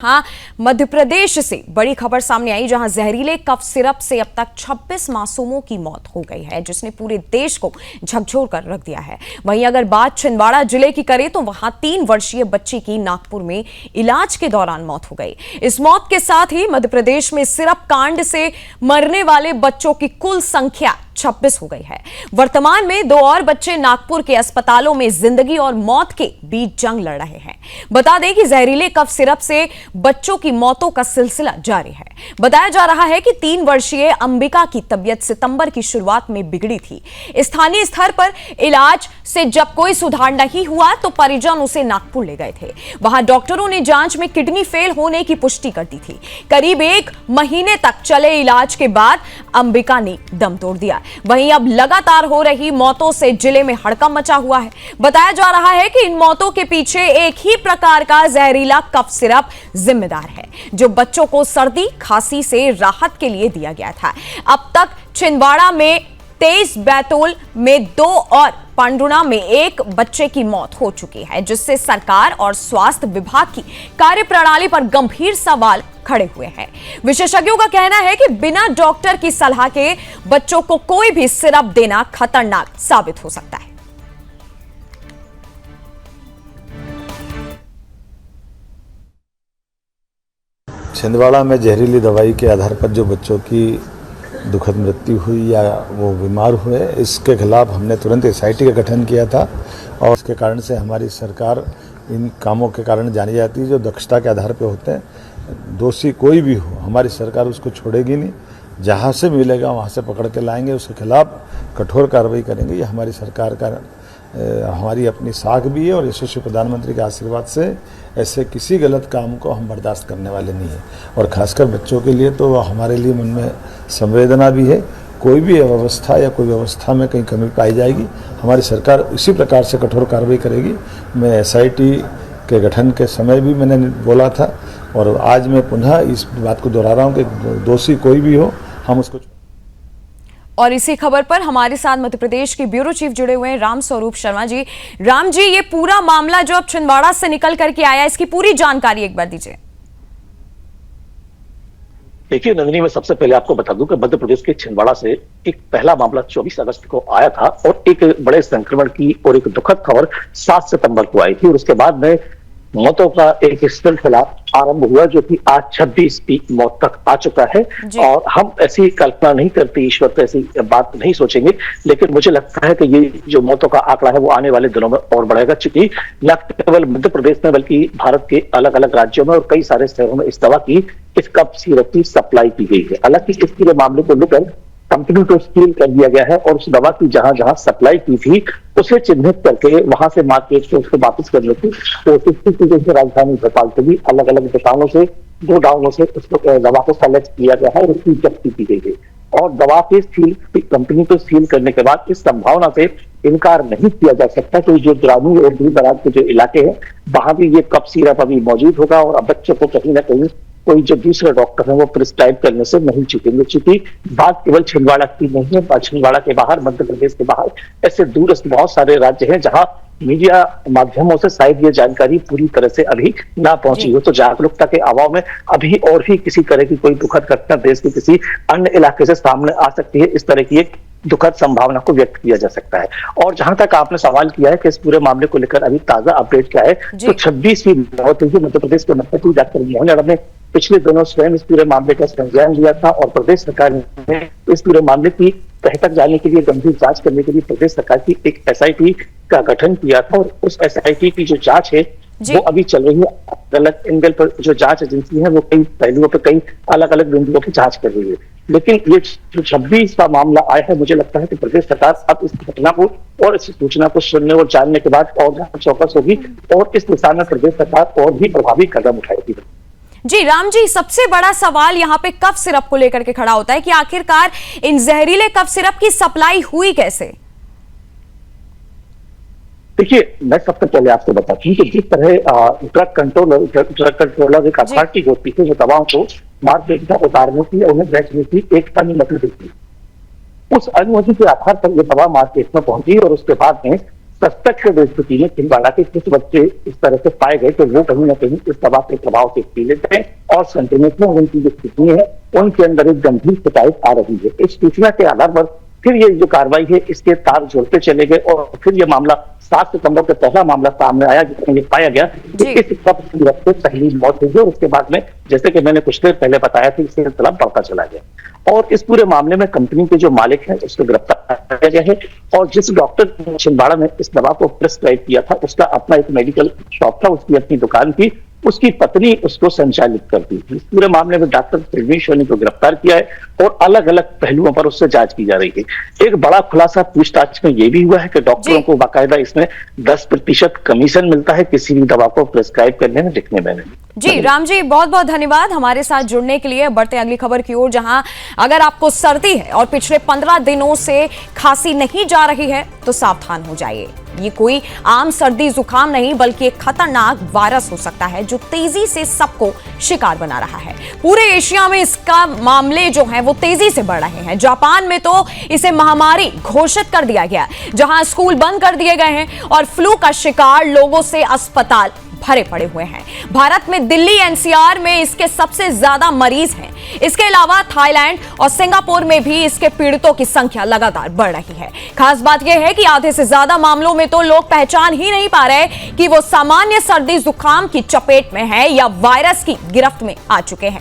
हाँ, मध्य प्रदेश से बड़ी खबर सामने आई जहां जहरीले कफ सिरप से अब तक 26 मासूमों की मौत हो गई है, जिसने पूरे देश को झकझोर कर रख दिया है। वहीं अगर बात छिंदवाड़ा जिले की करें तो वहां 3 वर्षीय बच्ची की नागपुर में इलाज के दौरान मौत हो गई। इस मौत के साथ ही मध्य प्रदेश में सिरप कांड से मरने वाले बच्चों की कुल संख्या 26 हो गई है। वर्तमान में 2 और बच्चे नागपुर के अस्पतालों में जिंदगी और मौत के बीच जंग लड़ रहे हैं। बता दें कि जहरीले कफ सिरप से बच्चों की मौतों का सिलसिला जारी है। बताया जा रहा है कि 3 वर्षीय अंबिका की तबीयत सितंबर की शुरुआत में बिगड़ी थी। स्थानीय स्तर पर इलाज से जब कोई सुधार नहीं हुआ तो परिजन उसे नागपुर ले गए थे। वहां डॉक्टरों ने जांच में किडनी फेल होने की पुष्टि कर दी थी। करीब 1 महीने तक चले इलाज के बाद अंबिका ने दम तोड़ दिया। वहीं अब लगातार हो रही मौतों से जिले में हड़कंप मचा हुआ है। बताया जा रहा है कि इन मौतों के पीछे एक ही प्रकार का जहरीला कफ सिरप जिम्मेदार है, जो बच्चों को सर्दी खांसी से राहत के लिए दिया गया था। अब तक छिंदवाड़ा में 23, बैतूल में 2 और पांडुना में 1 बच्चे की मौत हो चुकी है, जिससे सरकार और स्वास्थ्य विभाग की कार्यप्रणाली पर गंभीर सवाल खड़े हुए हैं। विशेषज्ञों का कहना है कि बिना डॉक्टर की सलाह के बच्चों को कोई भी सिरप देना खतरनाक साबित हो सकता है। छिंदवाड़ा में जहरीली दवाई के आधार पर जो बच्चों की दुखद मृत्यु हुई या वो बीमार हुए, इसके खिलाफ हमने तुरंत एसआईटी का गठन किया था और इसके कारण से हमारी सरकार इन कामों के कारण जानी जाती है जो दक्षता के आधार पर होते हैं। दोषी कोई भी हो, हमारी सरकार उसको छोड़ेगी नहीं। जहाँ से मिलेगा वहाँ से पकड़ के लाएंगे, उसके खिलाफ कठोर कार्रवाई करेंगे। ये हमारी सरकार का हमारी अपनी साख भी है और यशस्वी प्रधानमंत्री के आशीर्वाद से ऐसे किसी गलत काम को हम बर्दाश्त करने वाले नहीं हैं। और खासकर बच्चों के लिए तो हमारे लिए मन में संवेदना भी है। कोई भी अव्यवस्था या कोई व्यवस्था में कहीं कमी पाई जाएगी, हमारी सरकार इसी प्रकार से कठोर कार्रवाई करेगी। मैं एसआईटी के गठन के समय भी मैंने बोला था और आज मैं पुनः इस बात को दोहरा रहा हूँ कि दोषी कोई भी हो, हम उसको। और इसी खबर पर हमारे साथ मध्य प्रदेश के ब्यूरो चीफ जुड़े हुए हैं राम स्वरूप शर्मा जी। राम जी, ये पूरा मामला जो अब छिंदवाड़ा से निकल करके आया, इसकी पूरी जानकारी एक बार दीजिए। देखिए नंदिनी, मैं सबसे पहले आपको बता दूं कि मध्य प्रदेश के छिंदवाड़ा से एक पहला मामला 24 अगस्त को आया था और एक बड़े संक्रमण की और एक दुखद खबर 7 सितंबर को आई थी और उसके बाद में मौतों का एक सिलसिला आरंभ हुआ जो कि आज 26 की मौत तक आ चुका है। और हम ऐसी कल्पना नहीं करते, ईश्वर तो ऐसी बात नहीं सोचेंगे, लेकिन मुझे लगता है कि ये जो मौतों का आंकड़ा है वो आने वाले दिनों में और बढ़ेगा, क्योंकि न केवल मध्य प्रदेश में बल्कि भारत के अलग अलग राज्यों में और कई सारे शहरों में इस दवा की, इस कफ सिरप की सप्लाई की गई है। हालांकि इस पूरे मामले को लेकर कंपनी को सील कर दिया गया है और उस दवा की जहां जहां सप्लाई की थी उसे चिन्हित करके वहां से मार्केट से उसको वापस करने की कोशिश की गई है। राजधानी भोपाल से भी अलग अलग दुकानों से, गोडाउनों से उसको दवा को कलेक्ट किया गया है और उसकी जब्ती की गई है। और दवा के सील, कंपनी को सील करने के बाद इस संभावना से इनकार नहीं किया जा सकता कि जो ग्रामीण और दूर दराज के जो इलाके हैं वहां भी ये कफ सिरप अभी मौजूद होगा और अब बच्चों को कहीं ना कहीं कोई जो दूसरे डॉक्टर है वो प्रिस्क्राइब करने से नहीं चुकेंगे। क्योंकि बात केवल छिंदवाड़ा की नहीं है, छिंदवाड़ा के बाहर, मध्य प्रदेश के बाहर ऐसे दूरस्थ बहुत सारे राज्य हैं जहां मीडिया माध्यमों से शायद ये जानकारी पूरी तरह से अभी ना पहुंची हो। तो जागरूकता के अभाव में अभी और भी किसी तरह की कोई दुखद घटना देश के किसी अन्य इलाके से सामने आ सकती है, इस तरह की एक दुखद संभावना को व्यक्त किया जा सकता है। और जहां तक आपने सवाल किया है कि इस पूरे मामले को लेकर अभी ताजा अपडेट क्या है, तो 26वीं मौत हुई मध्य प्रदेश के मुख्यमंत्री डॉक्टर मोहन यादव ने पिछले दिनों स्वयं इस पूरे मामले का संज्ञान लिया था और प्रदेश सरकार ने इस पूरे मामले की तह तक जाने के लिए गंभीर जांच करने के लिए प्रदेश सरकार की एक एसआईटी का गठन किया था और उस एसआईटी की जो जांच है वो अभी चल रही है। गलत एंगल पर जो जांच एजेंसी है वो कई पहलुओं पर कई अलग अलग बिंदुओं की जांच कर रही है। लेकिन ये जो 26 का मामला आया है, मुझे लगता है कि प्रदेश सरकार अब इस घटना को और इस सूचना को सुनने और जानने के बाद और चौकस होगी और इस दिशा में प्रदेश सरकार और भी प्रभावी कदम उठाएगी। जी राम जी, सबसे बड़ा सवाल यहाँ पे कफ सिरप को लेकर के खड़ा होता है कि आखिरकार इन जहरीले कफ सिरप की सप्लाई हुई कैसे? देखिए, मैं सबसे पहले आपको बताती हूँ कि जिस तरह ड्रग कंट्रोलर एक अथॉरिटी होती है जो दवाओं को मार्केट में उतारने की और उन्हें बेचने की एक अनुमति देती है, उस अनुमति के आधार पर यह दवा मार्केट में पहुंची और उसके बाद में सस्पेक्टेड स्थिति में छिंदवाड़ा के कुछ बच्चे इस तरह से पाए गए तो वो कहीं ना कहीं इस दवा के प्रभाव से पीड़ित हैं और संक्रमित में उनकी जो स्थिति है उनके अंदर एक गंभीर शिकायत आ रही है। इस सूचना के आधार पर फिर ये जो कार्रवाई है इसके तार जोड़ते चले गए और फिर ये मामला 7 सितंबर को पहला मामला सामने आया जिसमें ये पाया गया कि इस से पहली मौत हुई और उसके बाद में जैसे कि मैंने कुछ देर पहले बताया था इससे सिलसिला बढ़ता चला गया और इस पूरे मामले में कंपनी के जो मालिक हैं उसको गिरफ्तार किया गया है और जिस डॉक्टर ने छिंदवाड़ा में इस दवा को प्रिस्क्राइब किया था उसका अपना एक मेडिकल शॉप था, उसकी अपनी दुकान थी, उसकी पत्नी उसको संचालित करती थी। इस पूरे मामले में डॉक्टर परमेश्वरी को गिरफ्तार किया है और अलग अलग पहलुओं पर उससे जांच की जा रही है। एक बड़ा खुलासा पूछताछ में यह भी हुआ है कि डॉक्टरों को बाकायदा इसमें 10% कमीशन मिलता है किसी भी दवा को प्रिस्क्राइब करने में, लिखने में। जी राम जी, बहुत बहुत धन्यवाद हमारे साथ जुड़ने के लिए। बढ़ते अगली खबर की ओर, जहां अगर आपको सर्दी है और पिछले 15 दिनों से खांसी नहीं जा रही है तो सावधान हो जाइए। ये कोई आम सर्दी जुकाम नहीं बल्कि एक खतरनाक वायरस हो सकता है जो तेजी से सबको शिकार बना रहा है। पूरे एशिया में इसका मामले जो है वो तेजी से बढ़ रहे हैं। जापान में तो इसे महामारी घोषित कर दिया गया, जहां स्कूल बंद कर दिए गए हैं और फ्लू का शिकार लोगों से अस्पताल भरे पड़े हुए हैं। भारत में दिल्ली एनसीआर में इसके सबसे ज्यादा मरीज हैं। इसके अलावा थाईलैंड और सिंगापुर में भी इसके पीड़ितों की संख्या लगातार बढ़ रही है। खास बात यह है कि आधे से ज्यादा मामलों में तो लोग पहचान ही नहीं पा रहे कि वो सामान्य सर्दी जुकाम की चपेट में है या वायरस की गिरफ्त में आ चुके हैं।